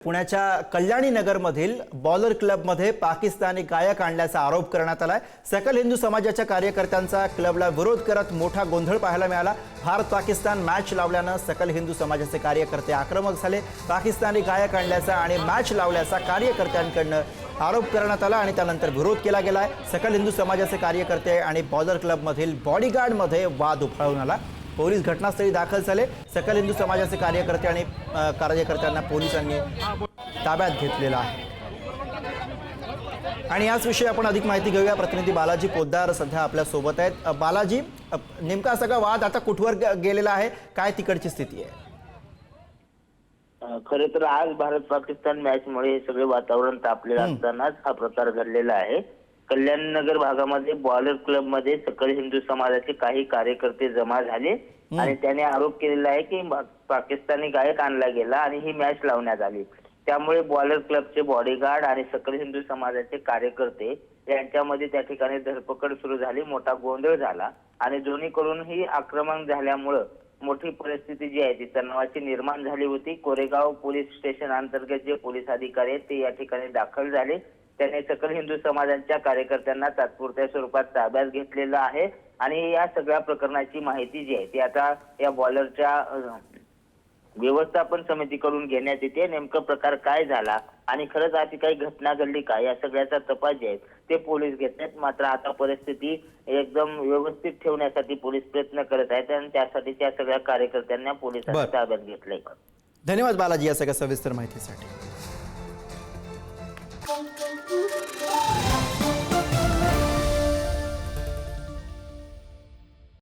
पुण्याच्या कल्याणी नगरमधील बॉलर क्लबमध्ये पाकिस्तानी गायक आणल्याचा आरोप करण्यात आलाय। सकल हिंदू समाजाच्या कार्यकर्त्यांचा क्लबला विरोध करत मोठा गोंधळ पाहायला मिळाला। भारत पाकिस्तान मॅच लावल्यानं सकल हिंदू समाजाचे कार्यकर्ते आक्रमक झाले। पाकिस्तानी गायक आणल्याचा आणि मॅच लावल्याचा कार्यकर्त्यांकडून आरोप करण्यात आला आणि त्यानंतर विरोध केला गेलाय। सकल हिंदू समाजाचे कार्यकर्ते आणि बॉलर क्लबमधील बॉडीगार्डमध्ये वाद उफाळून आला। पोलीस घटनास्थळी दाखल झाले। सकल हिंदू समाजाचे कार्यकर्ते आणि कार्यकर्त्यांना पोलिसांनी ताब्यात घेतलेला आहे। आणि याच विषयी आपण अधिक माहिती घेऊया। प्रतिनिधी बालाजी पोद्दार सध्या आपल्या सोबत आहेत। बालाजी, नेमका सगळा वाद आता कुठवर गेलेला आहे, काय तिकडची स्थिती आहे? खरे तर आज भारत पाकिस्तान मॅच मुळे हे सगळे वातावरण तापलेलं असतानाच हा प्रकार घडलेला आहे। कल्याण नगर भागामध्ये बॉलर क्लब मध्ये सकल हिंदू समाजाचे काही कार्यकर्ते जमा झाले आणि त्याने आरोप केलेला आहे की पाकिस्तानी गायक आणला गेला आणि ही मॅच लावण्यात आली। त्यामुळे बॉलर क्लबचे बॉडीगार्ड आणि सकल हिंदू समाजाचे कार्यकर्ते यांच्यामध्ये त्या ठिकाणी धरपकड सुरू झाली। मोठा गोंधळ झाला आणि दोन्हीकडून ही आक्रमण झाल्यामुळे मोठी परिस्थिती जी आहे ती तणावाची निर्माण झाली होती। कोरेगाव पोलीस स्टेशन अंतर्गत जे पोलीस अधिकारी आहेत ते या ठिकाणी दाखल झाले। त्याने सकल हिंदू समाजाच्या कार्यकर्त्यांना तात्पुरत्या स्वरूपात ताब्यात घेतलेलं आहे आणि या सगळ्या प्रकरणाची माहिती जी आहे ती आता या बॉलरच्या व्यवस्थापन समितीकडून घेण्यात येते। नेमका प्रकार काय झाला आणि खरंच अशी काही घटना घडली का या सगळ्याचा तपास जे आहे ते पोलीस घेत आहेत। मात्र आता परिस्थिती एकदम व्यवस्थित ठेवण्यासाठी पोलीस प्रयत्न करत आहेत आणि त्यासाठी त्या सगळ्या कार्यकर्त्यांना पोलिसांनी ताब्यात घेतलंय। धन्यवाद बालाजी या सगळ्या सविस्तर माहितीसाठी।